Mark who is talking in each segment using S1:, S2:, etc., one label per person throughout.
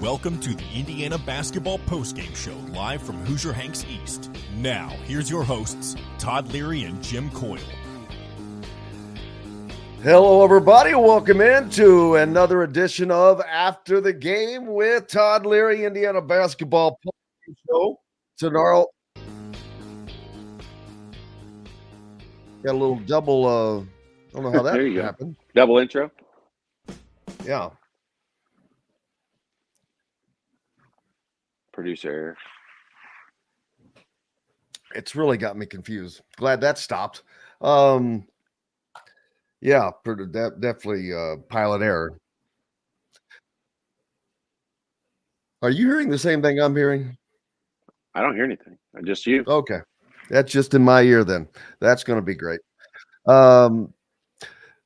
S1: Welcome to the Indiana Basketball Postgame Show, live from Hoosier Hanks East. Now, here's your hosts, Todd, Leary, and Jim Coyle.
S2: Hello, everybody. Welcome into another edition of After the Game with Todd, Leary, Indiana Basketball Postgame Show. Tomorrow, got a little double, I don't know how that happened.
S3: Double intro?
S2: Yeah.
S3: Producer error.
S2: It's really got me confused. Glad that stopped. Yeah, definitely pilot error. Are you hearing the same thing I'm hearing?
S3: I don't hear anything. Just you.
S2: Okay. That's just in my ear then. That's going to be great. Welcome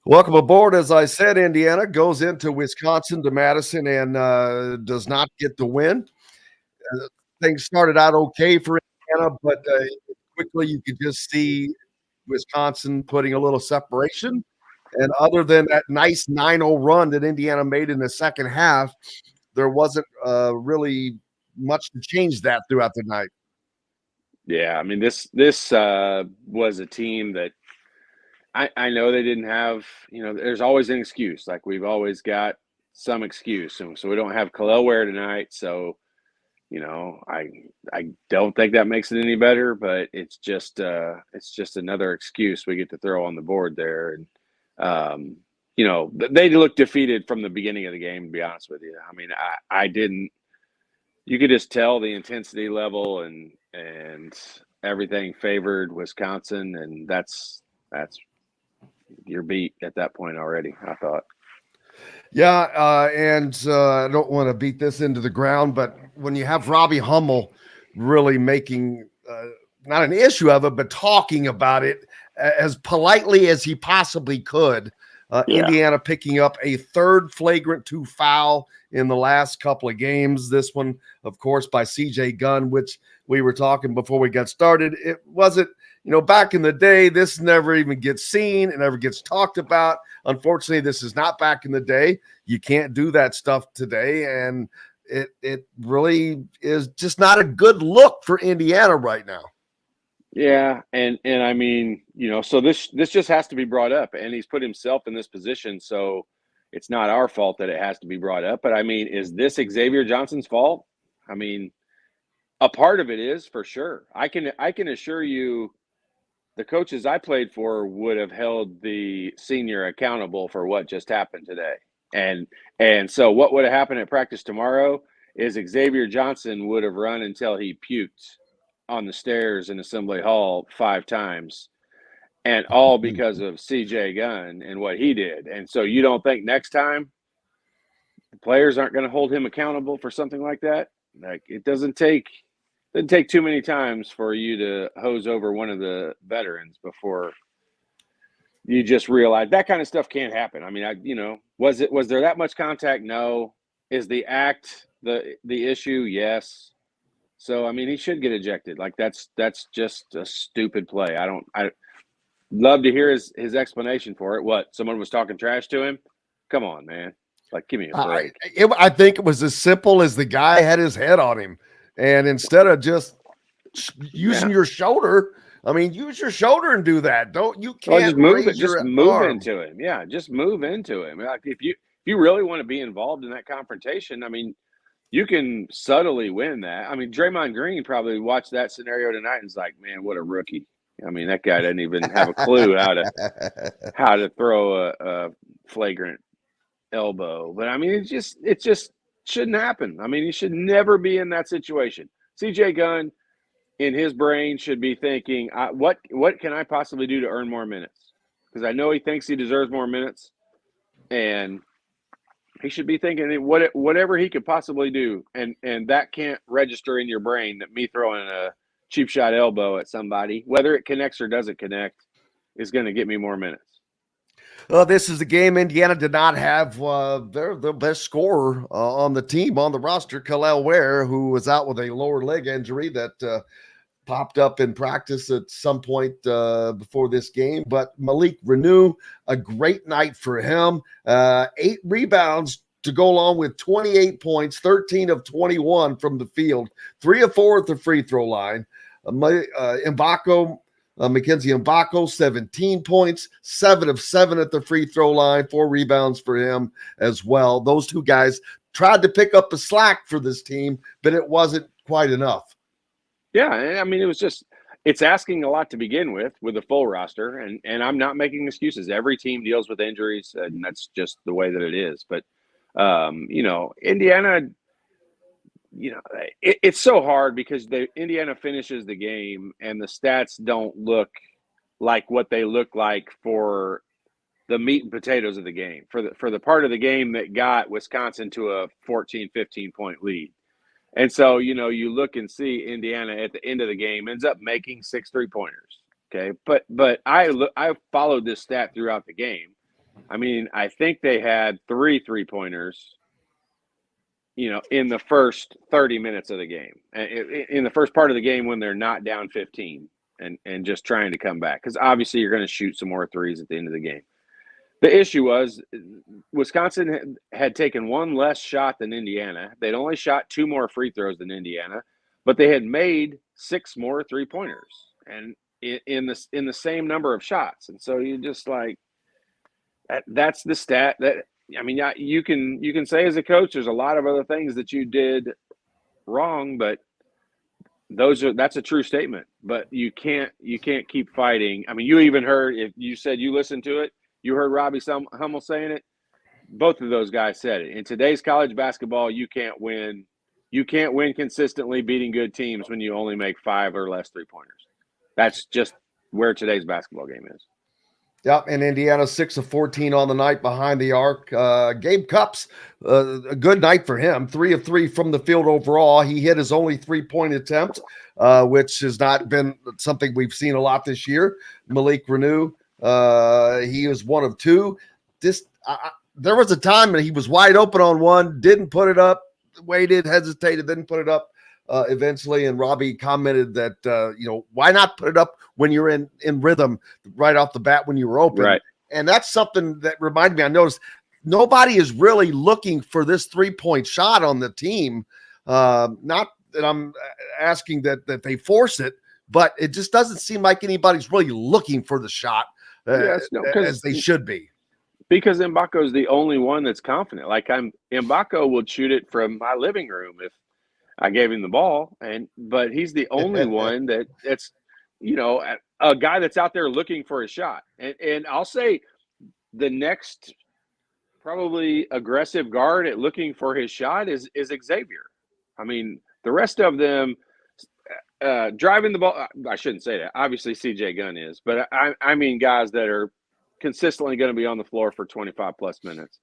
S2: aboard. As I said, Indiana goes into Wisconsin to Madison and does not get the win. Things started out okay for Indiana, but quickly you could just see Wisconsin putting a little separation. And other than that nice 9-0 run that Indiana made in the second half, there wasn't really much to change that throughout the night.
S3: Yeah, I mean, this was a team that I know they didn't have, there's always an excuse. Like, we've always got some excuse. So we don't have Khalil Ware tonight. So, I don't think that makes it any better, but it's just another excuse we get to throw on the board there. And, they looked defeated from the beginning of the game, to be honest with you. I mean, I didn't – you could just tell the intensity level and everything favored Wisconsin, and that's your beat at that point already, I thought.
S2: Yeah, and I don't want to beat this into the ground, but when you have Robbie Hummel really making not an issue of it, but talking about it as politely as he possibly could, Indiana picking up a third flagrant 2 foul in the last couple of games. This one, of course, by C.J. Gunn, which we were talking before we got started. It wasn't, back in the day, this never even gets seen and never gets talked about. Unfortunately, this is not back in the day. You can't do that stuff today, and it really is just not a good look for Indiana right now.
S3: Yeah, and I mean, so this just has to be brought up, and he's put himself in this position, so it's not our fault that it has to be brought up. But I mean, is this Xavier Johnson's fault? I mean, a part of it is for sure. I can assure you, the coaches I played for would have held the senior accountable for what just happened today. And so what would have happened at practice tomorrow is Xavier Johnson would have run until he puked on the stairs in Assembly Hall 5 times, and all because of C.J. Gunn and what he did. And so you don't think next time the players aren't going to hold him accountable for something like that? Like, it doesn't take too many times for you to hose over one of the veterans before you just realize that kind of stuff can't happen. I mean, was there that much contact? No. Is the act the issue? Yes. So, I mean, he should get ejected. Like, that's just a stupid play. I love to hear his explanation for it. What, someone was talking trash to him? Come on, man. Like, give me a break.
S2: I think it was as simple as the guy had his head on him. And instead of just using your shoulder, I mean, use your shoulder and do that. You can't
S3: just move it.
S2: Just
S3: move into him. Yeah, just move into him. Like, if you really want to be involved in that confrontation, I mean, you can subtly win that. I mean, Draymond Green probably watched that scenario tonight and is like, man, what a rookie. I mean, that guy doesn't even have a clue how to throw a flagrant elbow. But I mean, it just shouldn't happen. I mean, he should never be in that situation. C.J. Gunn, in his brain, should be thinking, what can I possibly do to earn more minutes? Because I know he thinks he deserves more minutes, and he should be thinking whatever he could possibly do, and that can't register in your brain that me throwing a cheap shot elbow at somebody, whether it connects or doesn't connect, is going to get me more minutes.
S2: Well, this is the game. Indiana did not have their best scorer on the team, on the roster, Khalil Ware, who was out with a lower leg injury that popped up in practice at some point before this game. But Malik Renew, a great night for him. 8 rebounds, to go along with 28 points, 13 of 21 from the field, 3 of 4 at the free throw line. Mackenzie Mbako, 17 points, 7 of 7 at the free throw line, 4 rebounds for him as well. Those two guys tried to pick up the slack for this team, but it wasn't quite enough.
S3: Yeah, I mean, it's asking a lot to begin with a full roster, and I'm not making excuses. Every team deals with injuries, and that's just the way that it is. But, Indiana, it's so hard because Indiana finishes the game and the stats don't look like what they look like for the meat and potatoes of the game, for the part of the game that got Wisconsin to a 14, 15-point lead. And so, you look and see Indiana at the end of the game ends up making 6 3-pointers. Okay. But I followed this stat throughout the game. I mean, I think they had 3 3-pointers, in the first 30 minutes of the game, in the first part of the game when they're not down 15 and just trying to come back. Because obviously you're going to shoot some more threes at the end of the game. The issue was Wisconsin had taken 1 less shot than Indiana. They'd only shot 2 more free throws than Indiana, but they had made 6 more 3-pointers and in the same number of shots. And so you just like that's the stat that you can say as a coach there's a lot of other things that you did wrong, but that's a true statement. But you can't keep fighting. I mean, you even heard, if you said you listened to it, you heard Robbie Hummel saying it. Both of those guys said it. In today's college basketball, you can't win. You can't win consistently beating good teams when you only make 5 or less 3-pointers. That's just where today's basketball game is.
S2: Yep, and Indiana 6 of 14 on the night behind the arc. Gabe Cupps, a good night for him. 3 of 3 from the field overall. He hit his only 3-point attempt, which has not been something we've seen a lot this year. Malik Renew, he was 1 of 2. There was a time that he was wide open on one, didn't put it up, waited, hesitated, didn't put it up eventually. And Robbie commented that, why not put it up when you're in rhythm right off the bat when you were open?
S3: Right.
S2: And that's something that reminded me. I noticed nobody is really looking for this 3-point shot on the team. Not that I'm asking that they force it, but it just doesn't seem like anybody's really looking for the shot as they should be.
S3: Because Mbako is the only one that's confident. Like Mbako would shoot it from my living room if I gave him the ball, but he's the only one that's a guy that's out there looking for a shot. And I'll say the next probably aggressive guard at looking for his shot is Xavier. I mean, the rest of them driving the ball. I shouldn't say that. Obviously, CJ Gunn is, but I mean guys that are consistently going to be on the floor for 25 plus minutes.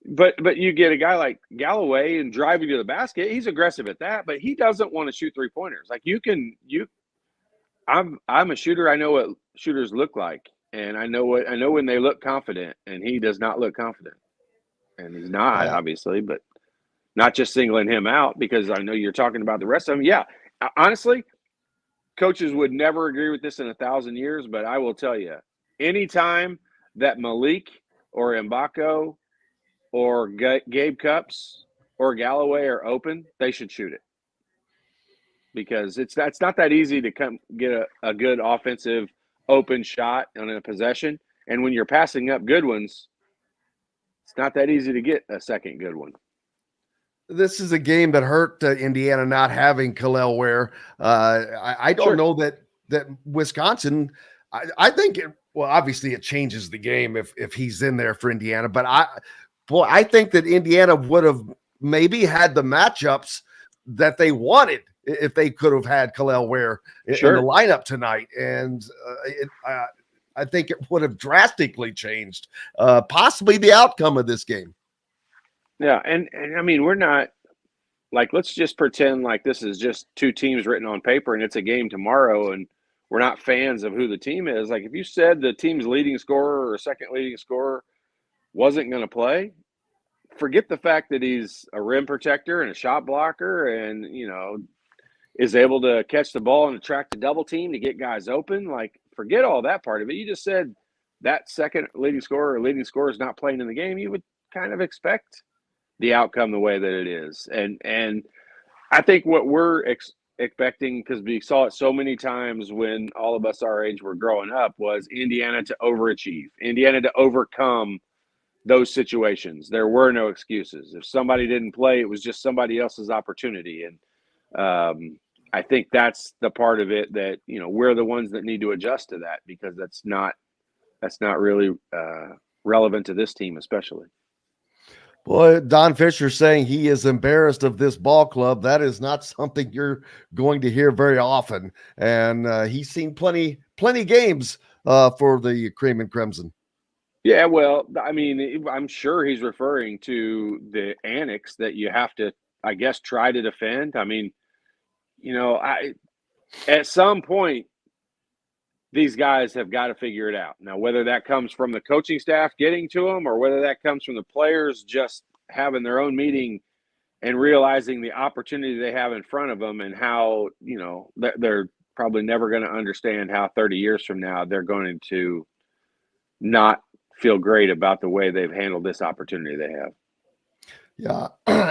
S3: But you get a guy like Galloway and driving to the basket. He's aggressive at that, but he doesn't want to shoot 3-pointers. Like I'm a shooter. I know what shooters look like, and I know when they look confident, and he does not look confident, and he's not obviously, but not just singling him out because I know you're talking about the rest of them. Yeah, honestly, coaches would never agree with this in 1,000 years, but I will tell you, anytime that Malik or Mbako or Gabe Cupps or Galloway are open, they should shoot it. Because it's not that easy to come get a good offensive open shot on a possession. And when you're passing up good ones, it's not that easy to get a second good one.
S2: This is a game that hurt Indiana not having Kel'el Ware. I don't know that Wisconsin – I think obviously it changes the game if he's in there for Indiana. But I think that Indiana would have maybe had the matchups that they wanted if they could have had Kel'el Ware in the lineup tonight. And I think it would have drastically changed possibly the outcome of this game.
S3: Yeah, and I mean, we're not like, let's just pretend like this is just 2 teams written on paper and it's a game tomorrow and we're not fans of who the team is. Like if you said the team's leading scorer or second leading scorer wasn't going to play, forget the fact that he's a rim protector and a shot blocker and, is able to catch the ball and attract a double team to get guys open. Like forget all that part of it. You just said that second leading scorer or leading scorer is not playing in the game. You would kind of expect the outcome the way that it is. And I think what we're expecting, because we saw it so many times when all of us our age were growing up, was Indiana to overachieve, Indiana to overcome those situations. There were no excuses. If somebody didn't play, it was just somebody else's opportunity. And I think that's the part of it that, we're the ones that need to adjust to that, because that's not really relevant to this team, especially.
S2: Boy, Don Fisher saying he is embarrassed of this ball club. That is not something you're going to hear very often. And he's seen plenty games for the Cream and Crimson.
S3: Yeah, well, I mean, I'm sure he's referring to the annex that you have to, I guess, try to defend. I mean, at some point, these guys have got to figure it out. Now, whether that comes from the coaching staff getting to them, or whether that comes from the players just having their own meeting and realizing the opportunity they have in front of them, and how, they're probably never going to understand how 30 years from now they're going to not feel great about the way they've handled this opportunity they have.
S2: Yeah.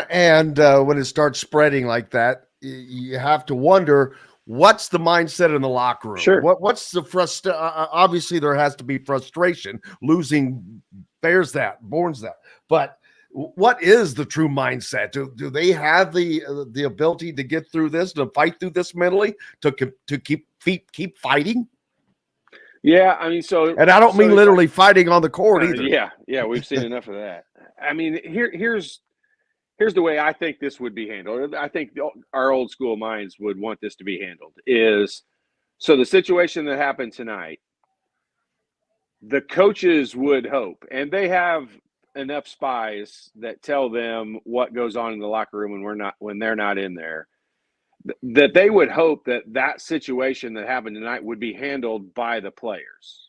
S2: And when it starts spreading like that, you have to wonder, what's the mindset in the locker room?
S3: Sure.
S2: What's the obviously there has to be frustration. Losing borns that. But what is the true mindset? Do they have the ability to get through this, to fight through this mentally, to keep fighting?
S3: Yeah, I mean,
S2: and I don't mean literally fighting on the court either.
S3: Yeah, we've seen enough of that. I mean, here's the way I think this would be handled. I think our old school minds would want this to be handled is, so the situation that happened tonight, the coaches would hope, and they have enough spies that tell them what goes on in the locker room when they're not in there, that they would hope that situation that happened tonight would be handled by the players.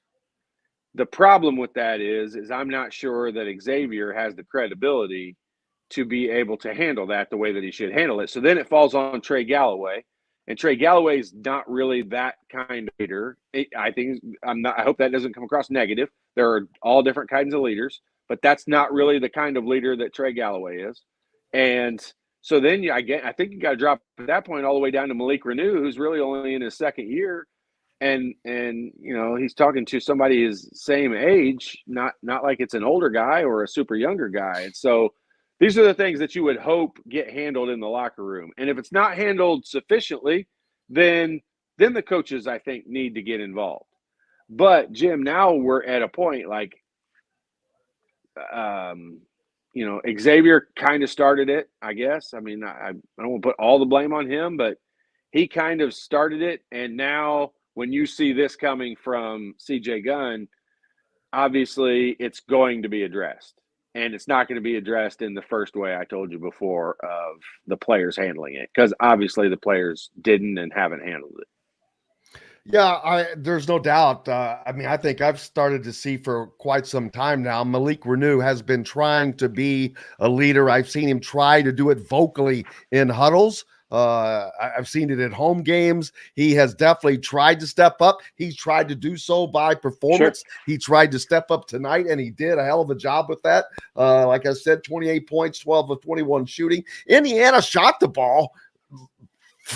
S3: The problem with that is I'm not sure that Xavier has the credibility to be able to handle that the way that he should handle it. So then it falls on Trey Galloway, and Trey Galloway's not really that kind of leader. I hope that doesn't come across negative. There are all different kinds of leaders, but that's not really the kind of leader that Trey Galloway is. And so then I think you got to drop at that point all the way down to Malik Renew, who's really only in his second year. And he's talking to somebody his same age, not like it's an older guy or a super younger guy. And so these are the things that you would hope get handled in the locker room. And if it's not handled sufficiently, then the coaches, I think, need to get involved. But Jim, now we're at a point like, Xavier kind of started it, I guess. I mean, I don't want to put all the blame on him, but he kind of started it. And now when you see this coming from CJ Gunn, obviously it's going to be addressed. And it's not going to be addressed in the first way I told you before of the players handling it, because obviously the players didn't and haven't handled it.
S2: Yeah, there's no doubt. I think I've started to see for quite some time now, Malik Renew has been trying to be a leader. I've seen him try to do it vocally in huddles. I've seen it at home games. He has definitely tried to step up. He's tried to do so by performance. Sure. He tried to step up tonight, and he did a hell of a job with that. Like I said, 28 points, 12 of 21 shooting. Indiana shot the ball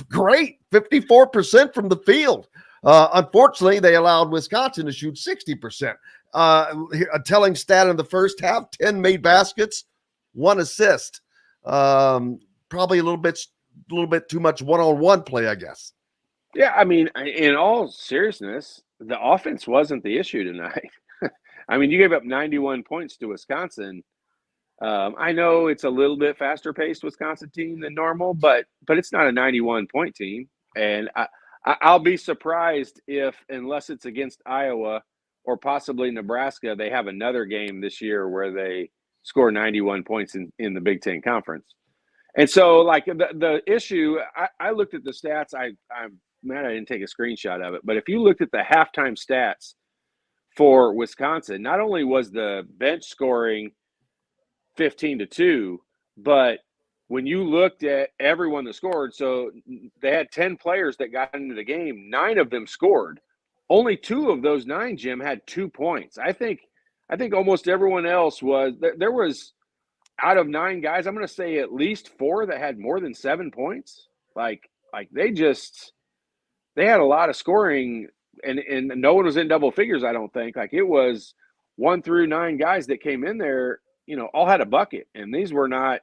S2: great, 54% from the field. Unfortunately, they allowed Wisconsin to shoot 60%. A telling stat in the first half: 10 made baskets, 1 assist. Probably a little bit too much one-on-one play, I guess.
S3: Yeah, I mean, in all seriousness, the offense wasn't the issue tonight. I mean, you gave up 91 points to Wisconsin. I know it's a little bit faster paced Wisconsin team than normal, but it's not a 91-point team. And I'll be surprised if, unless it's against Iowa or possibly Nebraska, they have another game this year where they score 91 points in the Big Ten Conference. And so, like, the issue, I looked at the stats. I'm mad I didn't take a screenshot of it. But if you looked at the halftime stats for Wisconsin, not only was the bench scoring 15-2, but when you looked at everyone that scored, so they had 10 players that got into the game. 9 of them scored. Only 2 of those 9, Jim, had 2 points. I think almost everyone else was – there was out of 9 guys, I'm going to say at least 4 that had more than 7 points. Like they had a lot of scoring, and no one was in double figures, I don't think. Like, it was 1 through 9 guys that came in there, all had a bucket, and these were not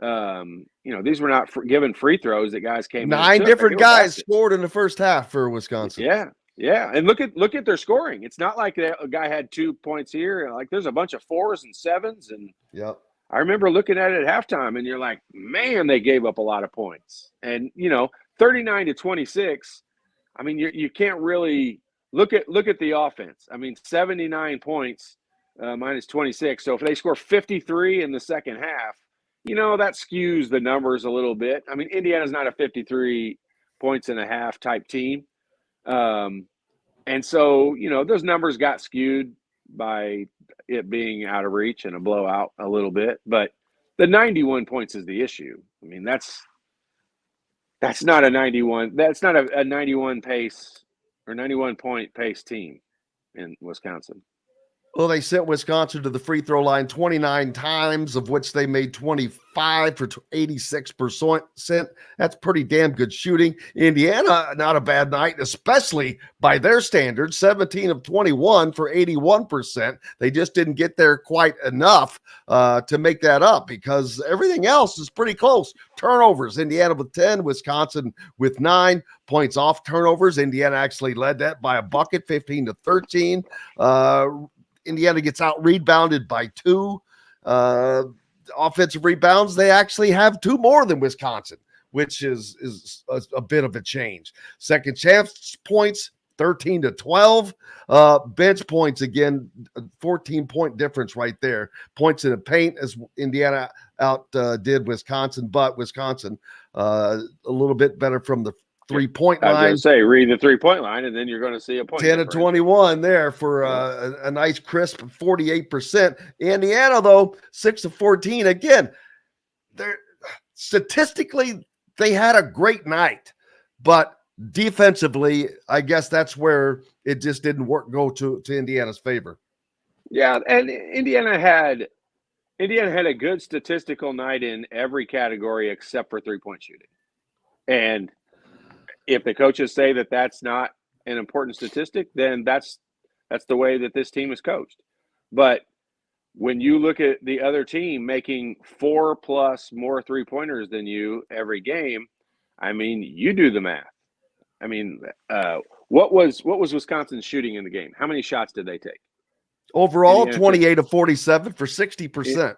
S3: given free throws that guys came in.
S2: 9 different guys scored in the first half for Wisconsin.
S3: Yeah, and look at their scoring. It's not like a guy had 2 points here. Like, there's a bunch of 4s and 7s, and
S2: yep.
S3: I remember looking at it at halftime, and you're like, man, they gave up a lot of points. And 39-26. I mean, you can't really look at the offense. I mean, 79 points minus 26. So if they score 53 in the second half, that skews the numbers a little bit. I mean, Indiana's not a 53 points and a half type team. And so, those numbers got skewed by it being out of reach and a blowout a little bit. But the 91 points is the issue. I mean, that's not a 91. That's not a 91 pace or 91 point pace team in Wisconsin.
S2: Well, they sent Wisconsin to the free throw line 29 times, of which they made 25 for 86%. That's pretty damn good shooting. Indiana, not a bad night, especially by their standards, 17 of 21 for 81%. They just didn't get there quite enough to make that up, because everything else is pretty close. Turnovers, Indiana with 10, Wisconsin with 9. Points off turnovers, Indiana actually led that by a bucket, 15-13. Indiana gets out rebounded by 2 offensive rebounds. They actually have 2 more than Wisconsin, which is a bit of a change. Second chance points, 13-12. Bench points, again, 14-point difference right there. Points in the paint as Indiana did Wisconsin, but Wisconsin a little bit better from the 3-point line.
S3: I was going to say, read the 3-point line, and then you're going to see a point.
S2: 10-21 there for a nice crisp 48%. Indiana, though, 6-14. Again, statistically, they had a great night, but defensively, I guess that's where it just didn't go to Indiana's favor.
S3: Yeah, and Indiana had a good statistical night in every category except for 3-point shooting. And if the coaches say that that's not an important statistic, then that's the way that this team is coached. But when you look at the other team making 4+ more 3-pointers than you every game, I mean, you do the math. I mean, what was Wisconsin's shooting in the game? How many shots did they take?
S2: Overall, 28 of 47 for 60%.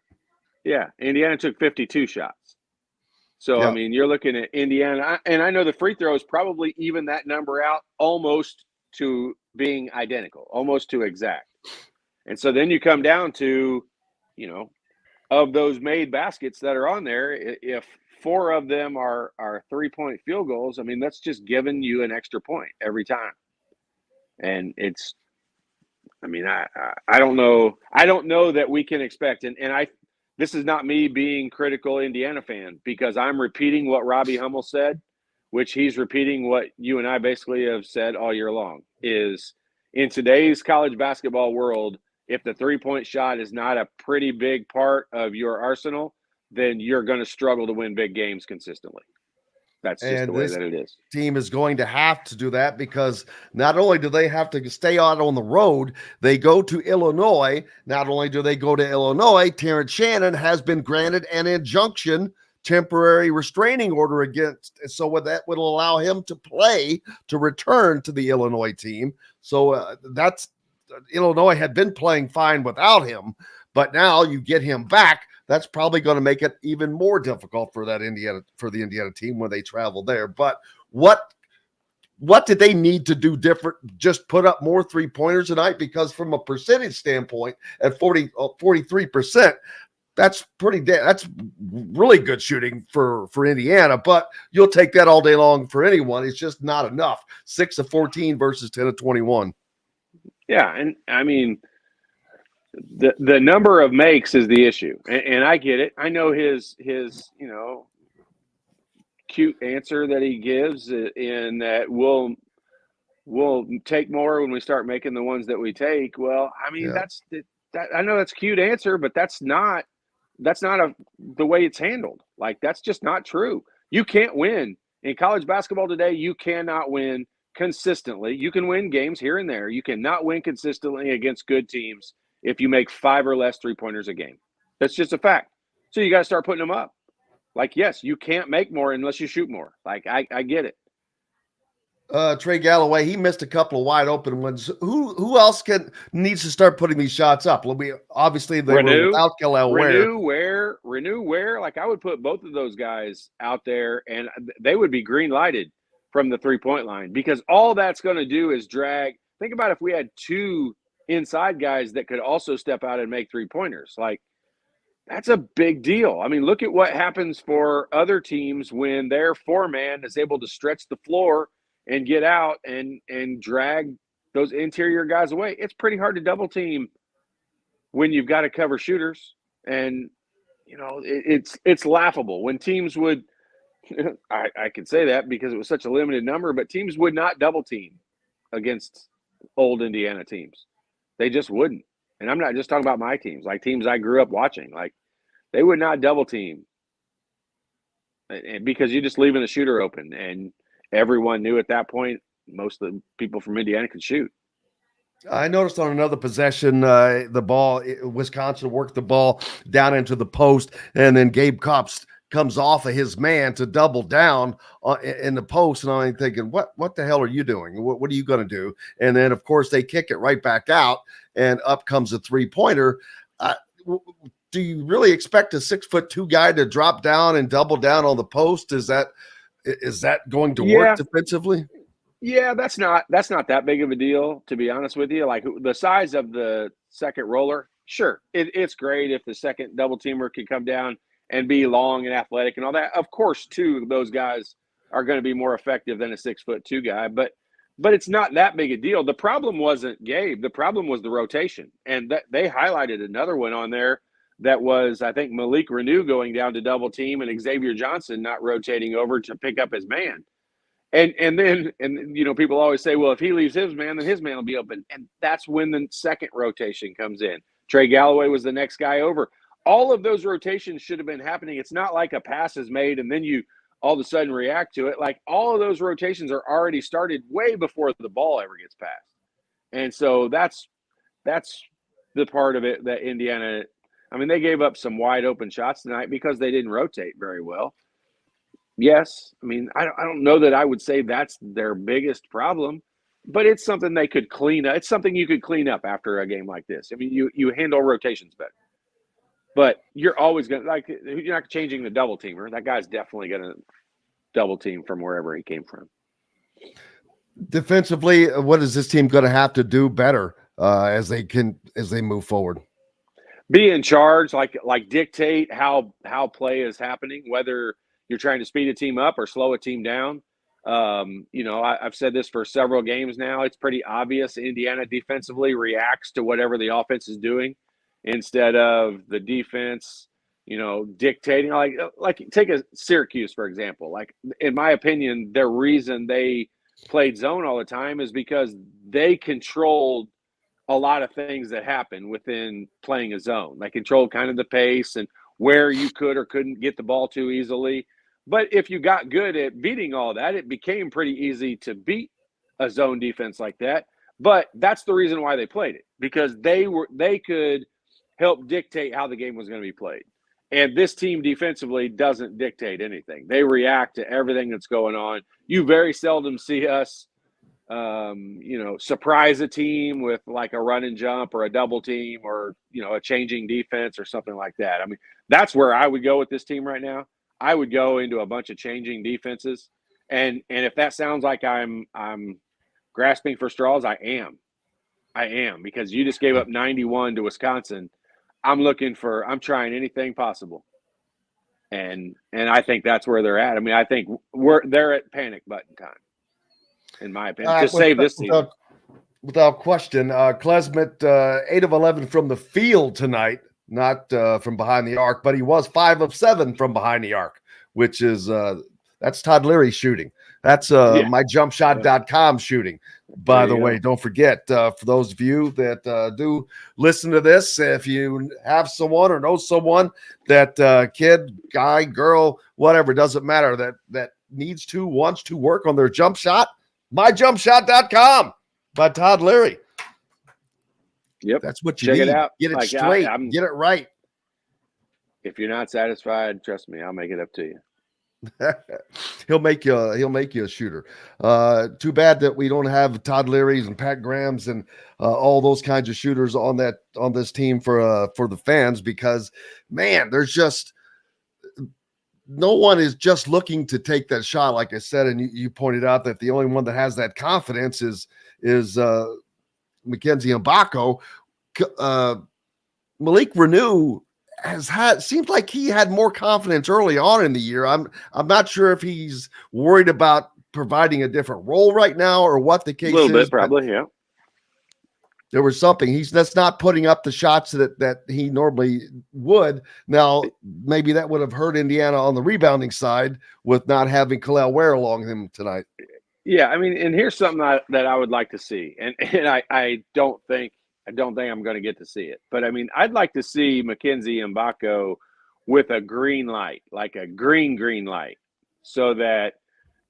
S3: Yeah, Indiana took 52 shots. So, yeah. I mean, you're looking at Indiana, and I know the free throws probably even that number out almost to being identical, almost to exact. And so then you come down to, of those made baskets that are on there, if 4 of them are 3-point field goals, I mean, that's just giving you an extra point every time. And it's, I mean, I don't know. I don't know that we can expect, and this is not me being critical Indiana fan, because I'm repeating what Robbie Hummel said, which he's repeating what you and I basically have said all year long, is in today's college basketball world, if the 3-point shot is not a pretty big part of your arsenal, then you're going to struggle to win big games consistently. That's just the way that it is.
S2: Team is going to have to do that, because not only do they have to stay out on the road, they go to Illinois. Not only do they go to Illinois, Terrence Shannon has been granted an injunction, temporary restraining order against, so that would allow him to return to the Illinois team. So that's Illinois had been playing fine without him, but now you get him back. That's probably going to make it even more difficult for the Indiana team when they travel there. But what did they need to do different? Just put up more 3-pointers tonight? Because from a percentage standpoint, at 43%, that's that's really good shooting for Indiana. But you'll take that all day long for anyone. It's just not enough. 6 of 14 versus 10 of 21.
S3: Yeah, and I mean, the number of makes is the issue, and I get it. I know his cute answer that he gives in that we'll take more when we start making the ones that we take. Well, I mean, that's I know that's a cute answer, but that's not the way it's handled. Like, that's just not true. You can't win in college basketball today. You cannot win consistently. You can win games here and there. You cannot win consistently against good teams if you make 5 or less 3-pointers a game. That's just a fact. So you got to start putting them up. Like, yes, you can't make more unless you shoot more. Like, I get it.
S2: Trey Galloway, he missed a couple of wide open ones. Who else needs to start putting these shots up? Obviously they were without Kel'el
S3: Ware. Like, I would put both of those guys out there, and they would be green lighted from the 3-point line, because all that's going to do is drag. Think about if we had 2 inside guys that could also step out and make 3-pointers. Like, that's a big deal. I mean, look at what happens for other teams when their 4-man is able to stretch the floor and get out and drag those interior guys away. It's pretty hard to double team when you've got to cover shooters. And, you know, it's laughable when teams would – I could say that because it was such a limited number, but teams would not double team against old Indiana teams. They just wouldn't. And I'm not just talking about my teams, like teams I grew up watching. Like, they would not double team, and because you're just leaving the shooter open, and everyone knew at that point most of the people from Indiana could shoot.
S2: I noticed on another possession, Wisconsin worked the ball down into the post, and then Gabe Kops comes off of his man to double down in the post, and I'm thinking, what the hell are you doing? What are you going to do? And then, of course, they kick it right back out, and up comes a 3-pointer. Do you really expect a 6'2" guy to drop down and double down on the post? Is that going to work defensively?
S3: Yeah, that's not that big of a deal, to be honest with you. Like, the size of the second roller, sure, it's great if the second double teamer can come down and be long and athletic and all that. Of course, 2 of those guys are going to be more effective than a 6'2" guy, but it's not that big a deal. The problem wasn't Gabe. The problem was the rotation, and that they highlighted another one on there. That was, I think, Malik Renew going down to double team and Xavier Johnson not rotating over to pick up his man. And then, you know, people always say, well, if he leaves his man, then his man will be open. And that's when the second rotation comes in. Trey Galloway was the next guy over. All of those rotations should have been happening. It's not like a pass is made and then you all of a sudden react to it. Like, all of those rotations are already started way before the ball ever gets passed. And so that's the part of it that Indiana – I mean, they gave up some wide open shots tonight because they didn't rotate very well. Yes, I mean, I don't know that I would say that's their biggest problem, but it's something they could clean up. It's something you could clean up after a game like this. I mean, you handle rotations better, but you're always going to, like, you're not changing the double teamer. That guy's definitely going to double team from wherever he came from.
S2: Defensively, what is this team going to have to do better as they move forward?
S3: Be in charge, like dictate how play is happening, whether you're trying to speed a team up or slow a team down. You know, I've said this for several games now. It's pretty obvious Indiana defensively reacts to whatever the offense is doing instead of the defense, you know, dictating. Like take a Syracuse, for example. Like, in my opinion, the reason they played zone all the time is because they controlled a lot of things that happen within playing a zone. They controlled kind of the pace and where you could or couldn't get the ball too easily. But if you got good at beating all that, it became pretty easy to beat a zone defense like that. But that's the reason why they played it, because they could help dictate how the game was going to be played. And this team defensively doesn't dictate anything. They react to everything that's going on. You very seldom see us you know, surprise a team with like a run and jump or a double team or, you know, a changing defense or something like that. I mean, that's where I would go with this team right now. I would go into a bunch of changing defenses. And if that sounds like I'm grasping for straws, I am, because you just gave up 91 to Wisconsin. I'm trying anything possible. And I think that's where they're at. I mean, I think they're at panic button time, in my opinion, to save this team.
S2: Without question. Klesmit, 8 of 11 from the field tonight, not from behind the arc, but he was 5 of 7 from behind the arc, which is that's Todd Leary shooting. That's myjumpshot.com shooting. By the way, don't forget, for those of you that do listen to this, if you have someone or know someone that kid, guy, girl, whatever, doesn't matter, that wants to work on their jump shot, myjumpshot.com by Todd Leary.
S3: Yep.
S2: That's what you
S3: Check
S2: need.
S3: it out.
S2: Get it straight. Get it right.
S3: If you're not satisfied, trust me, I'll make it up to you.
S2: He'll make you a shooter. Too bad that we don't have Todd Leary's and Pat Graham's and all those kinds of shooters on this team for the fans, because man, there's just no one is just looking to take that shot, like I said, and you pointed out that the only one that has that confidence is Mackenzie Mbako. Malik Renew seems like he had more confidence early on in the year. I'm not sure if he's worried about providing a different role right now or what the case is.
S3: A little bit, probably, yeah.
S2: There was something. That's not putting up the shots that he normally would. Now, maybe that would have hurt Indiana on the rebounding side with not having Khalil Ware along him tonight.
S3: Yeah, I mean, and here's something that I would like to see, and I don't think I'm going to get to see it, but I mean, I'd like to see Mackenzie Mbako with a green light, like a green light, so that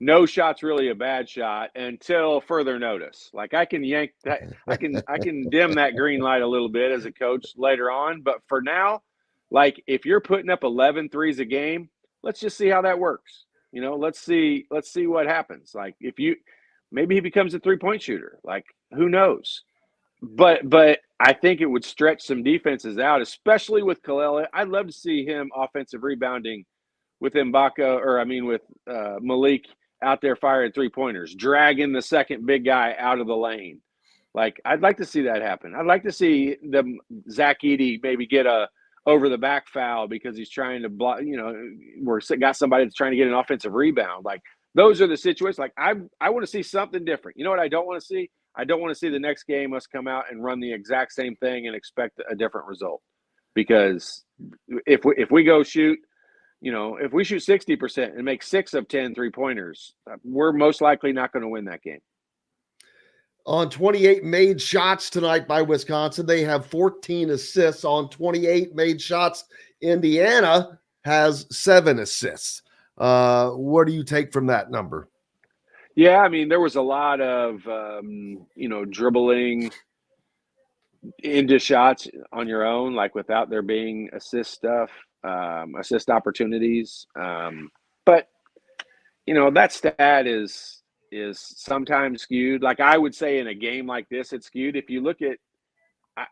S3: no shot's really a bad shot until further notice. Like I can yank that, I can dim that green light a little bit as a coach later on, but for now, like if you're putting up 11 threes a game, let's just see how that works. You know, let's see what happens. Like maybe he becomes a 3-point shooter. Like who knows? But I think it would stretch some defenses out, especially with Khalil. I'd love to see him offensive rebounding with with Malik out there firing 3-pointers, dragging the second big guy out of the lane. Like I'd like to see that happen. I'd like to see Zach Edey maybe get a over the back foul because he's trying to block. You know, we're got somebody that's trying to get an offensive rebound. Like those are the situations. Like I want to see something different. You know what I don't want to see? I don't want to see the next game us come out and run the exact same thing and expect a different result. Because if we go shoot, you know, if we shoot 60% and make 6 of 10 3-pointers, we're most likely not going to win that game.
S2: On 28 made shots tonight by Wisconsin, they have 14 assists. On 28 made shots, Indiana has 7 assists. What do you take from that number?
S3: Yeah, I mean, there was a lot of, dribbling into shots on your own, like without there being assist opportunities. But, you know, that stat is sometimes skewed. Like I would say in a game like this, it's skewed. If you look at,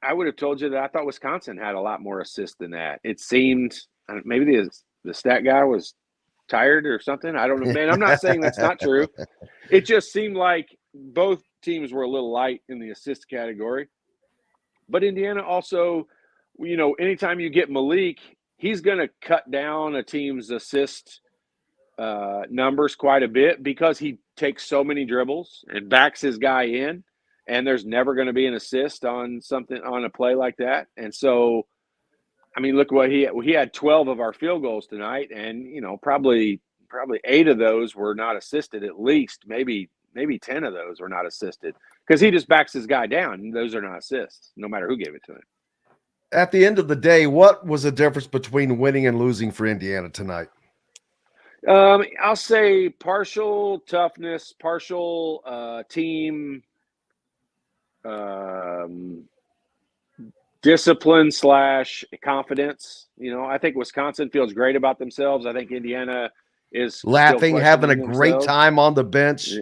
S3: I would have told you that I thought Wisconsin had a lot more assists than that. It seemed maybe the stat guy was tired or something. I don't know, man. I'm not saying that's not true. It just seemed like both teams were a little light in the assist category. But Indiana also, you know, anytime you get Malik, he's going to cut down a team's assist numbers quite a bit because he takes so many dribbles and backs his guy in, and there's never going to be an assist on a play like that. And so, I mean, look what he had 12 of our field goals tonight, and you know, probably 8 of those were not assisted. At least maybe 10 of those were not assisted because he just backs his guy down, and those are not assists, no matter who gave it to him.
S2: At the end of the day, what was the difference between winning and losing for Indiana tonight?
S3: I'll say partial toughness, partial team discipline / confidence. You know, I think Wisconsin feels great about themselves. I think Indiana is
S2: laughing, having a great time on the bench.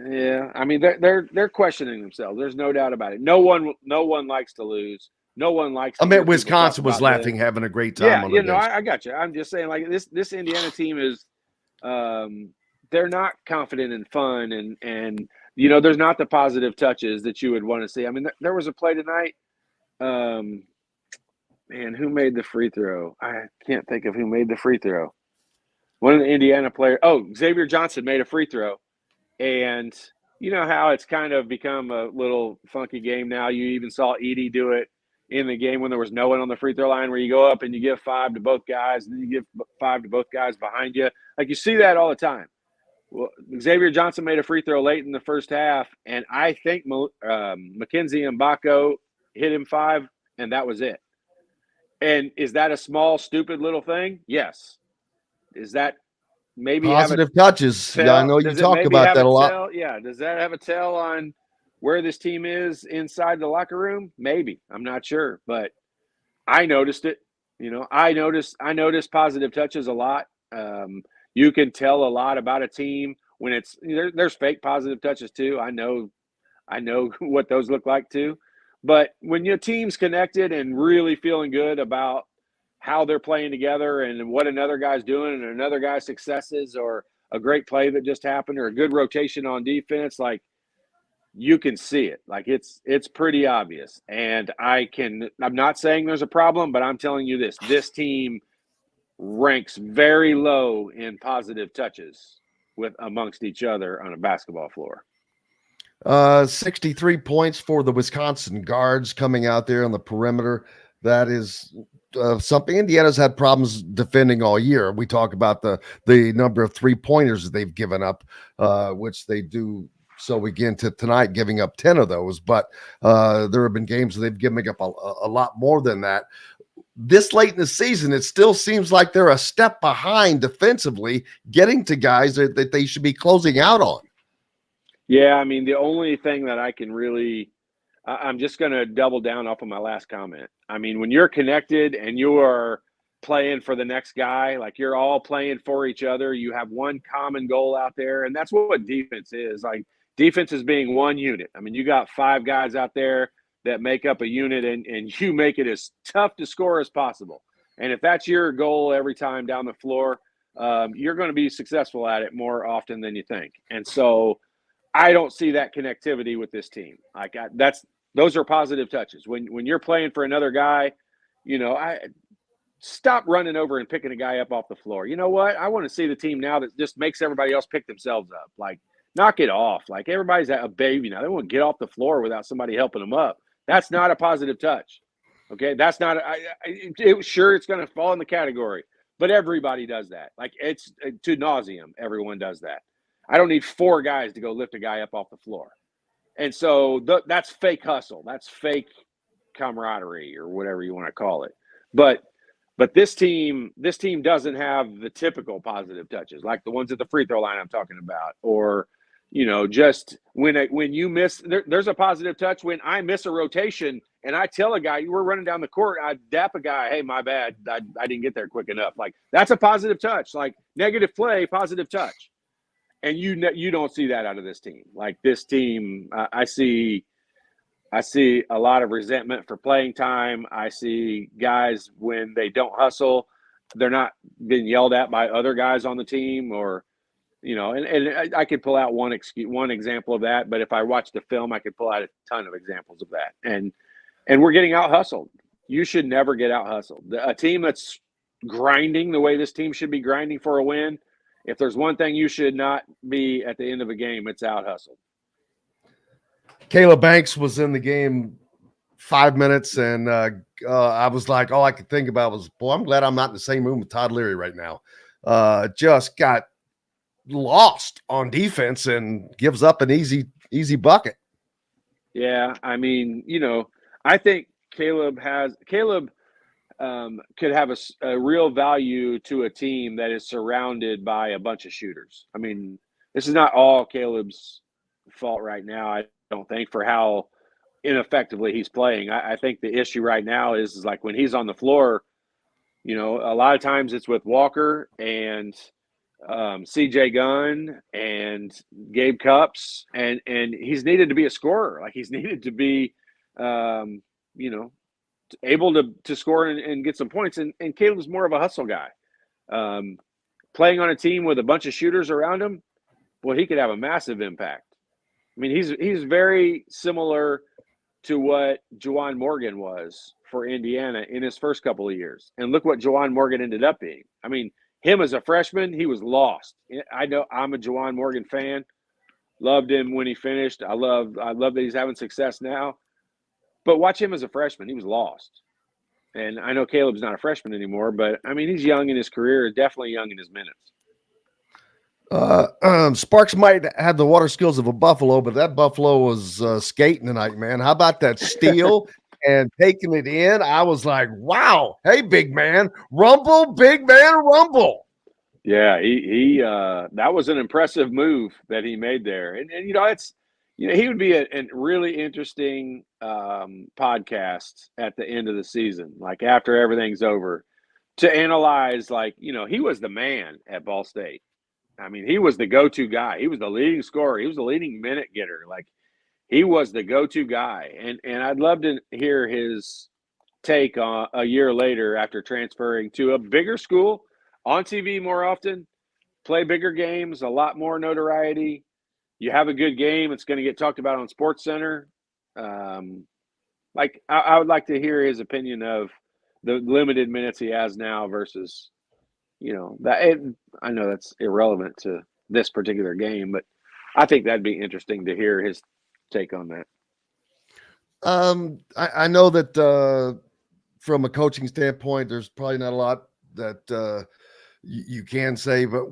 S3: Yeah, I mean they're questioning themselves. There's no doubt about it. No one likes to lose. No one likes.
S2: I mean, Wisconsin was laughing, having a great time.
S3: Yeah, on the bench. I got you. I'm just saying, like this Indiana team is, they're not confident and fun, and you know, there's not the positive touches that you would want to see. I mean, there was a play tonight. Man, who made the free throw? I can't think of who made the free throw. One of the Indiana players. Oh, Xavier Johnson made a free throw, and you know how it's kind of become a little funky game now. You even saw Edey do it in the game when there was no one on the free throw line, where you go up and you give 5 to both guys, and then you give 5 to both guys behind you. Like you see that all the time. Well, Xavier Johnson made a free throw late in the first half, and I think Mackenzie Mbako hit him 5, and that was it. And is that a small, stupid little thing? Yes. Is that maybe
S2: Positive touches. Yeah, I know you
S3: does it
S2: talk
S3: maybe
S2: about
S3: have
S2: that
S3: a
S2: a lot.
S3: tell? Yeah. Does that have a tell on where this team is inside the locker room? Maybe. I'm not sure, but I noticed it. I noticed positive touches a lot. You can tell a lot about a team when there's fake positive touches too. I know what those look like too. But when your team's connected and really feeling good about how they're playing together and what another guy's doing and another guy's successes or a great play that just happened or a good rotation on defense, like you can see it. Like it's pretty obvious. And I'm not saying there's a problem, but I'm telling you this team ranks very low in positive touches with amongst each other on a basketball floor.
S2: 63 points for the Wisconsin guards coming out there on the perimeter. That is something Indiana's had problems defending all year. We talk about the number of 3-pointers that they've given up, which they do so again to tonight, giving up 10 of those. But there have been games where they've given up a lot more than that. This late in the season, it still seems like they're a step behind defensively, getting to guys that they should be closing out on.
S3: Yeah, I mean, the only thing that I can really – I'm just going to double down off of my last comment. I mean, when you're connected and you are playing for the next guy, like you're all playing for each other, you have one common goal out there, and that's what defense is. Like defense is being one unit. I mean, you got 5 guys out there that make up a unit, and you make it as tough to score as possible. And if that's your goal every time down the floor, you're going to be successful at it more often than you think. And so – I don't see that connectivity with this team. Those are positive touches. When you're playing for another guy, I stop running over and picking a guy up off the floor. You know what? I want to see the team now that just makes everybody else pick themselves up. Like, knock it off. Like everybody's a baby now. They want to get off the floor without somebody helping them up. That's not a positive touch. Okay, that's not. Sure, it's going to fall in the category, but everybody does that. Like it's to nauseum. Everyone does that. I don't need 4 guys to go lift a guy up off the floor. And so that's fake hustle. That's fake camaraderie or whatever you want to call it. But this team doesn't have the typical positive touches like the ones at the free throw line I'm talking about, or just when you miss there's a positive touch when I miss a rotation and I tell a guy we're running down the court, I dap a guy, hey, my bad, I didn't get there quick enough. Like that's a positive touch, like negative play, positive touch. And you don't see that out of this team. Like this team, I see a lot of resentment for playing time. I see guys when they don't hustle, they're not being yelled at by other guys on the team, or and I could pull out one example of that. But if I watch the film, I could pull out a ton of examples of that. And we're getting out hustled. You should never get out hustled. A team that's grinding the way this team should be grinding for a win. If there's one thing you should not be at the end of a game, it's out hustled.
S2: Caleb Banks was in the game 5 minutes, and I was like, all I could think about was, boy, I'm glad I'm not in the same room with Todd Leary right now. Just got lost on defense and gives up an easy bucket.
S3: Yeah, I mean, I think Caleb could have a real value to a team that is surrounded by a bunch of shooters. I mean, this is not all Caleb's fault right now, I don't think, for how ineffectively he's playing. I think the issue right now is like when he's on the floor, a lot of times it's with Walker and CJ Gunn and Gabe Cups, and he's needed to be a scorer. Like he's needed to be, able to score and get some points. And Caleb's more of a hustle guy. Playing on a team with a bunch of shooters around him, well, he could have a massive impact. I mean, he's very similar to what Juwan Morgan was for Indiana in his first couple of years. And look what Juwan Morgan ended up being. I mean, him as a freshman, he was lost. I know I'm a Juwan Morgan fan. Loved him when he finished. I love that he's having success now. But watch him as a freshman. He was lost. And I know Caleb's not a freshman anymore, but, I mean, he's young in his career, definitely young in his minutes.
S2: Sparks might have the water skills of a buffalo, but that buffalo was skating tonight, man. How about that steal and taking it in? I was like, wow, hey, big man, rumble, big man, rumble.
S3: Yeah, he that was an impressive move that he made there. And it's he would be a really interesting podcast at the end of the season, like after everything's over, to analyze, like, he was the man at Ball State. I mean, he was the go-to guy. He was the leading scorer. He was the leading minute getter. Like, he was the go-to guy. And I'd love to hear his take on a year later after transferring to a bigger school, on TV more often, play bigger games, a lot more notoriety. You have a good game, it's going to get talked about on Sports Center. Like, I would like to hear his opinion of the limited minutes he has now versus, I know that's irrelevant to this particular game, but I think that'd be interesting to hear his take on that.
S2: I know that from a coaching standpoint, there's probably not a lot that you can say, but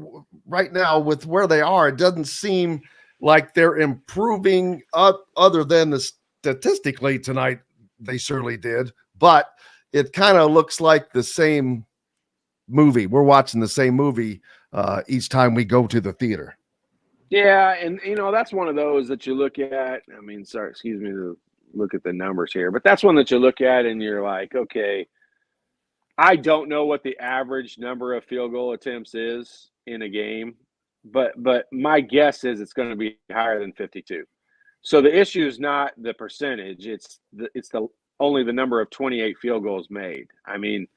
S2: right now with where they are, it doesn't seem like they're improving other than the statistically tonight. They certainly did, but it kind of looks like the same movie. We're watching the same movie each time we go to the theater.
S3: Yeah, and that's one of those that you look at. I mean, sorry, excuse me to look at the numbers here, but that's one that you look at and you're like, okay, I don't know what the average number of field goal attempts is in a game, but my guess is it's going to be higher than 52. So the issue is not the percentage; it's the only the number of 28 field goals made. I mean,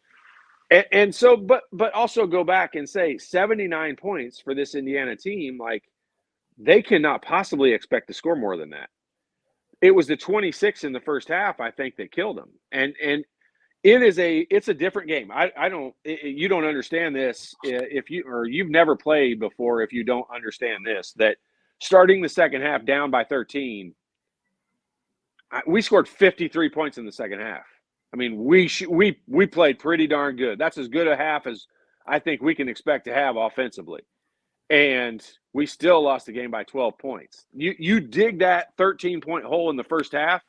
S3: and so, but also go back and say 79 points for this Indiana team. Like, they cannot possibly expect to score more than that. It was the 26 in the first half, I think, that killed them. And it's a different game. You don't understand this if you've never played before. If you don't understand this, that starting the second half down by 13, we scored 53 points in the second half. I mean, we played pretty darn good. That's as good a half as I think we can expect to have offensively. And we still lost the game by 12 points. You dig that 13-point hole in the first half,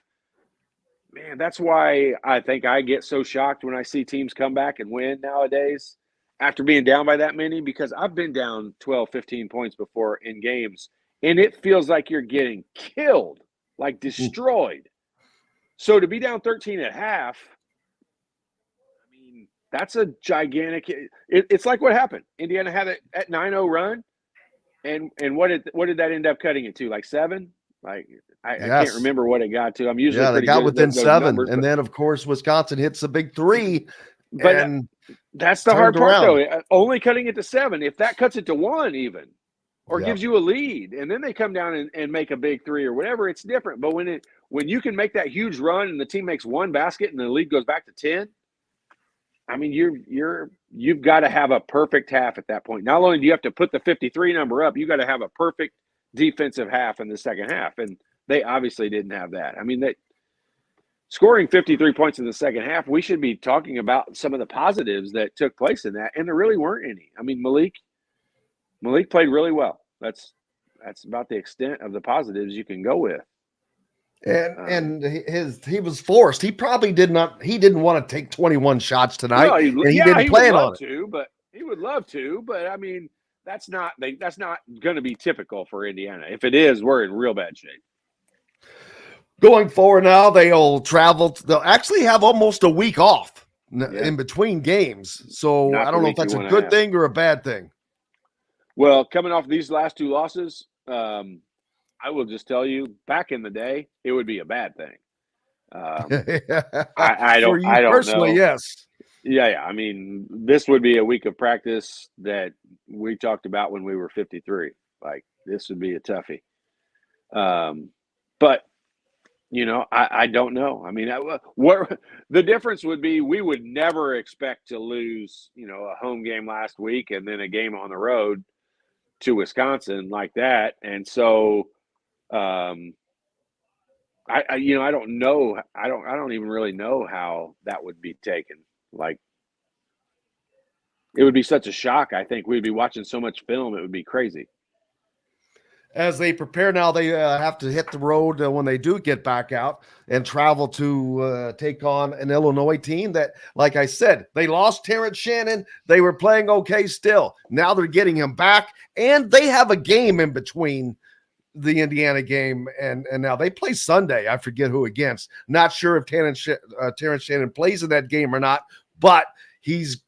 S3: man, that's why I think I get so shocked when I see teams come back and win nowadays after being down by that many, because I've been down 12, 15 points before in games, and it feels like you're getting killed, like destroyed. So to be down 13 at half, I mean, that's a gigantic – it's like what happened. Indiana had it at 9-0 run, and what did that end up cutting it to, like 7? Like, I can't remember what it got to. I'm usually
S2: they got within 7,
S3: numbers,
S2: and then of course Wisconsin hits a big 3.
S3: But that's the hard part, though. Only cutting it to 7. If that cuts it to 1, even, or gives you a lead, and then they come down and make a big 3 or whatever, it's different. But when you can make that huge run and the team makes 1 basket and the lead goes back to 10, I mean, you've got to have a perfect half at that point. Not only do you have to put the 53 number up, you got to have a perfect defensive half in the second half, and they obviously didn't have that. I mean, scoring 53 points in the second half, we should be talking about some of the positives that took place in that, and there really weren't any. I mean, Malik played really well. That's about the extent of the positives you can go with.
S2: And he was forced. He probably didn't want to take 21 shots tonight.
S3: No,
S2: he didn't plan on it.
S3: He would love to, but I mean, that's not going to be typical for Indiana. If it is, we're in real bad shape.
S2: Going forward now, they'll actually have almost a week off in between games. So I don't know if that's a good thing or a bad thing.
S3: Well, coming off these last 2 losses, I will just tell you, back in the day, it would be a bad thing. I don't
S2: personally,
S3: know.
S2: Yes.
S3: Yeah. I mean, this would be a week of practice that we talked about when we were 53. Like, this would be a toughie. But I don't know. I mean, what the difference would be, we would never expect to lose, a home game last week and then a game on the road to Wisconsin like that. And so, I don't know. I don't even really know how that would be taken. Like, it would be such a shock. I think we'd be watching so much film. It would be crazy.
S2: as they prepare now, they have to hit the road when they do get back out and travel to take on an Illinois team that, like I said, they lost Terrence Shannon. They were playing okay still. Now they're getting him back, and they have a game in between the Indiana game and now they play Sunday. I forget who against. Not sure if Terrence Shannon plays in that game or not, but he's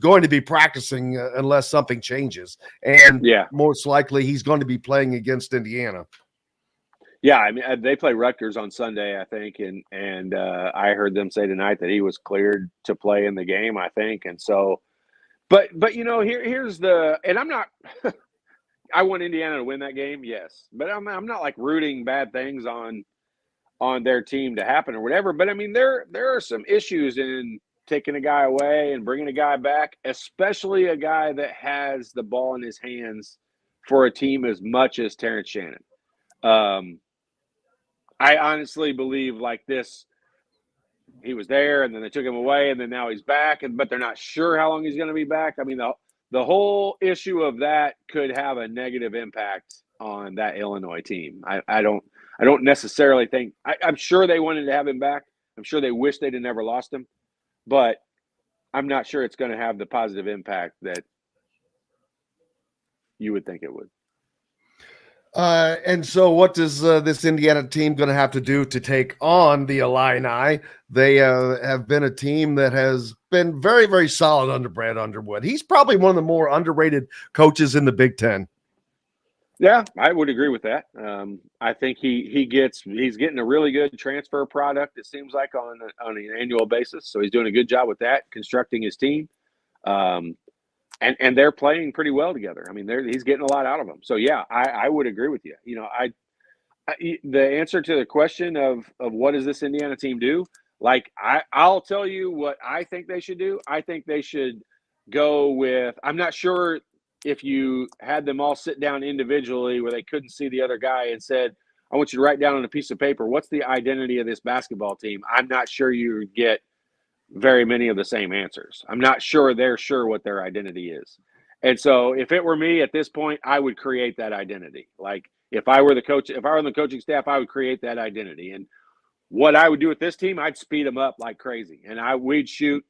S2: going to be practicing unless something changes. And most likely he's going to be playing against Indiana.
S3: Yeah, I mean, they play Rutgers on Sunday, I think, and I heard them say tonight that he was cleared to play in the game, I think. And so, but here's the, and I'm not. I want Indiana to win that game, yes, but I'm not like rooting bad things on their team to happen or whatever. But I mean, there are some issues in taking a guy away and bringing a guy back, especially a guy that has the ball in his hands for a team as much as Terrence Shannon. I honestly believe like this. He was there, and then they took him away, and then now he's back, but they're not sure how long he's going to be back. I mean, the whole issue of that could have a negative impact on that Illinois team. I don't necessarily think I'm sure they wanted to have him back. I'm sure they wish they'd have never lost him, but I'm not sure it's going to have the positive impact that you would think it would.
S2: And so what does this Indiana team going to have to do to take on the Illini? They have been a team that has been very, very solid under Brad Underwood. He's probably one of the more underrated coaches in the Big Ten.
S3: Yeah, I would agree with that. I think he's getting a really good transfer product, it seems like, on an annual basis. So he's doing a good job with that, constructing his team. And they're playing pretty well together. I mean, he's getting a lot out of them. So yeah, I would agree with you. The answer to the question of what does this Indiana team do? Like I'll tell you what I think they should do. I think they should go with. I'm not sure if you had them all sit down individually where they couldn't see the other guy and said, "I want you to write down on a piece of paper what's the identity of this basketball team." I'm not sure you would get very many of the same answers. I'm not sure they're sure what their identity is. And so if it were me at this point, I would create that identity. Like if I were the coach, if I were on the coaching staff, I would create that identity. And what I would do with this team, I'd speed them up like crazy. And we'd shoot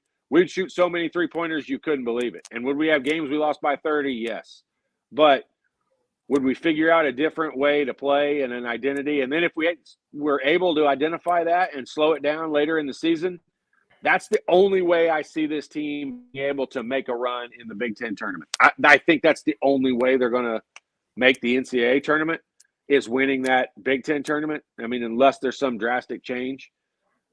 S3: so many 3-pointers you couldn't believe it. And would we have games we lost by 30? Yes. But would we figure out a different way to play and an identity? And then if we were able to identify that and slow it down later in the season, that's the only way I see this team being able to make a run in the Big Ten tournament. I think that's the only way they're going to make the NCAA tournament is winning that Big Ten tournament. I mean, unless there's some drastic change.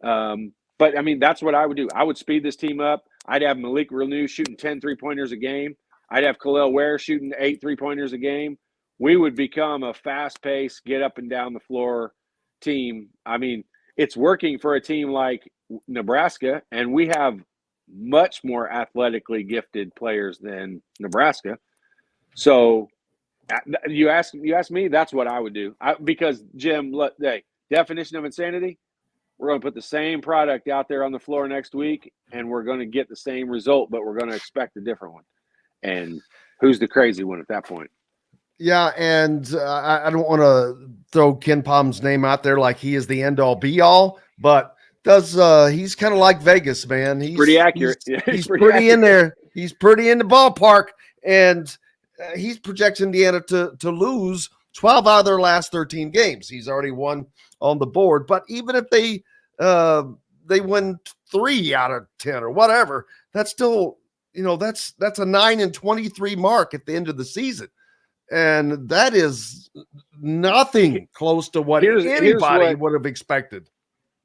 S3: But, I mean, that's what I would do. I would speed this team up. I'd have Malik Renew shooting 10 3-pointers a game. I'd have Khalil Ware shooting 8 3-pointers a game. We would become a fast-paced, get up and down the floor team. I mean, it's working for a team like Nebraska, and we have much more athletically gifted players than Nebraska. So you ask me, that's what I would do. Because Jim, definition of insanity, we're going to put the same product out there on the floor next week, and we're going to get the same result, but we're going to expect a different one. And who's the crazy one at that point?
S2: Yeah, and I don't want to throw Ken Palm's name out there like he is the end-all, be-all, but he's kind of like Vegas, man. He's
S3: pretty accurate.
S2: He's pretty in there. He's pretty in the ballpark, and he projects Indiana to lose 12 out of their last 13 games. He's already won on the board, but even if they win 3 out of 10 or whatever, that's still, that's a 9-23 mark at the end of the season. And that is nothing close to what anybody would have expected.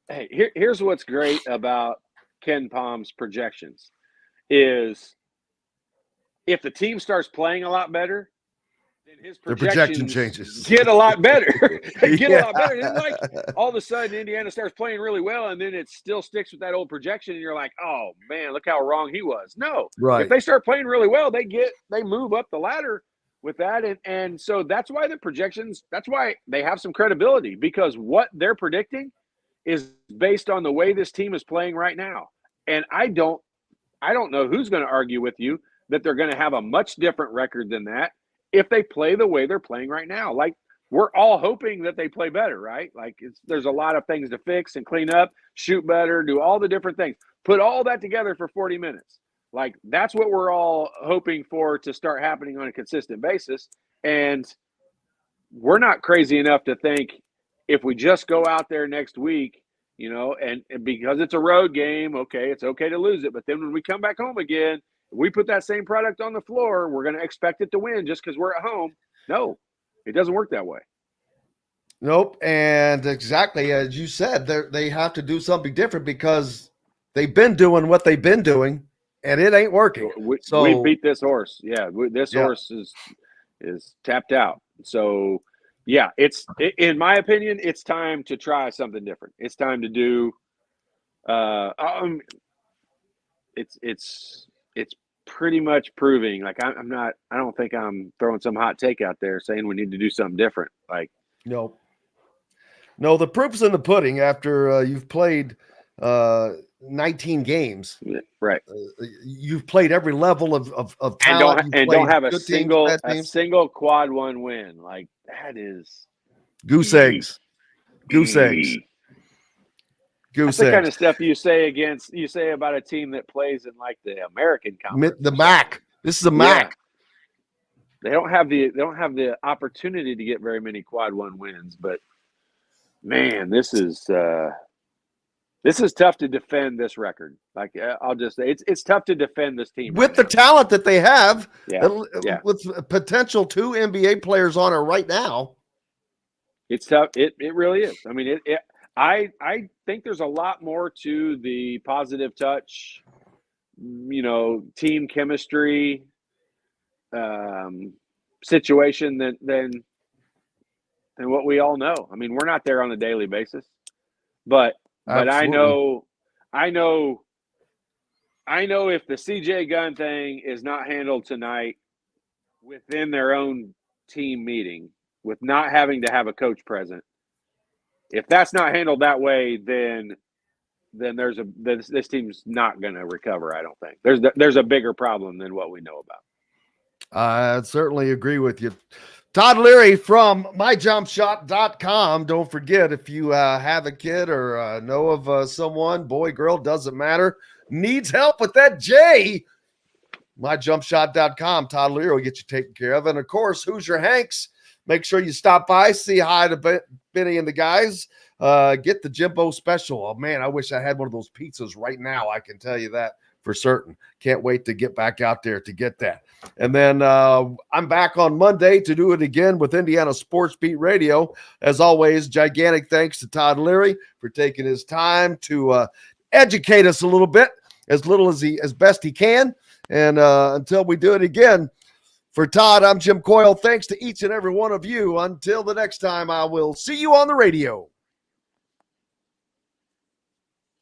S3: Hey, here's what's great about Ken Palm's projections is if the team starts playing a lot better, then his projections
S2: changes.
S3: Get a lot better. A lot better. It's like all of a sudden Indiana starts playing really well, and then it still sticks with that old projection, and you're like, oh man, look how wrong he was. No,
S2: right.
S3: If they start playing really well, they move up the ladder with that, and so that's why the projections. That's why they have some credibility because what they're predicting is based on the way this team is playing right now. And I don't know who's going to argue with you that they're going to have a much different record than that if they play the way they're playing right now. Like we're all hoping that they play better, right? Like there's a lot of things to fix and clean up, shoot better, do all the different things. Put all that together for 40 minutes. Like that's what we're all hoping for to start happening on a consistent basis. And we're not crazy enough to think if we just go out there next week, and because it's a road game, okay, it's okay to lose it. But then when we come back home again, if we put that same product on the floor, we're going to expect it to win just because we're at home. No, it doesn't work that way.
S2: Nope. And exactly as you said, they have to do something different because they've been doing what they've been doing and it ain't working.
S3: We beat this horse. Yeah. This horse is tapped out. So yeah, in my opinion, it's time to try something different. It's time to do, it's pretty much proving like I don't think I'm throwing some hot take out there saying we need to do something different. Like,
S2: no, the proof's in the pudding after you've played 19 games.
S3: Right.
S2: You've played every level of talent.
S3: And don't have a single quad one win. Like that is
S2: goose eggs. Goose eggs.
S3: That's the kind of stuff you say about a team that plays in like the American Conference.
S2: The MAC. This is a MAC.
S3: They don't have the opportunity to get very many quad one wins, but man, this is tough to defend this record. Like I'll just say it's tough to defend this team
S2: with the talent that they have.
S3: Yeah.
S2: With potential 2 NBA players on it right now.
S3: It's tough. It really is. I mean, I think there's a lot more to the positive touch, team chemistry situation than what we all know. I mean, we're not there on a daily basis, but
S2: Absolutely.
S3: I know if the CJ Gunn thing is not handled tonight within their own team meeting with not having to have a coach present, if that's not handled that way, then this team's not going to recover. I don't think there's a bigger problem than what we know about.
S2: I certainly agree with you. Todd Leary from myjumpshot.com. Don't forget, if you have a kid or know of someone, boy, girl, doesn't matter, needs help with that J, myjumpshot.com. Todd Leary will get you taken care of. And, of course, Hoosier Hanks. Make sure you stop by, see hi to Benny and the guys. Get the Jimbo special. Oh, man, I wish I had one of those pizzas right now. I can tell you that for certain. Can't wait to get back out there to get that. And then I'm back on Monday to do it again with Indiana Sports Beat Radio. As always, gigantic thanks to Todd Leary for taking his time to educate us a little bit, as best he can. And until we do it again, for Todd, I'm Jim Coyle. Thanks to each and every one of you. Until the next time, I will see you on the radio.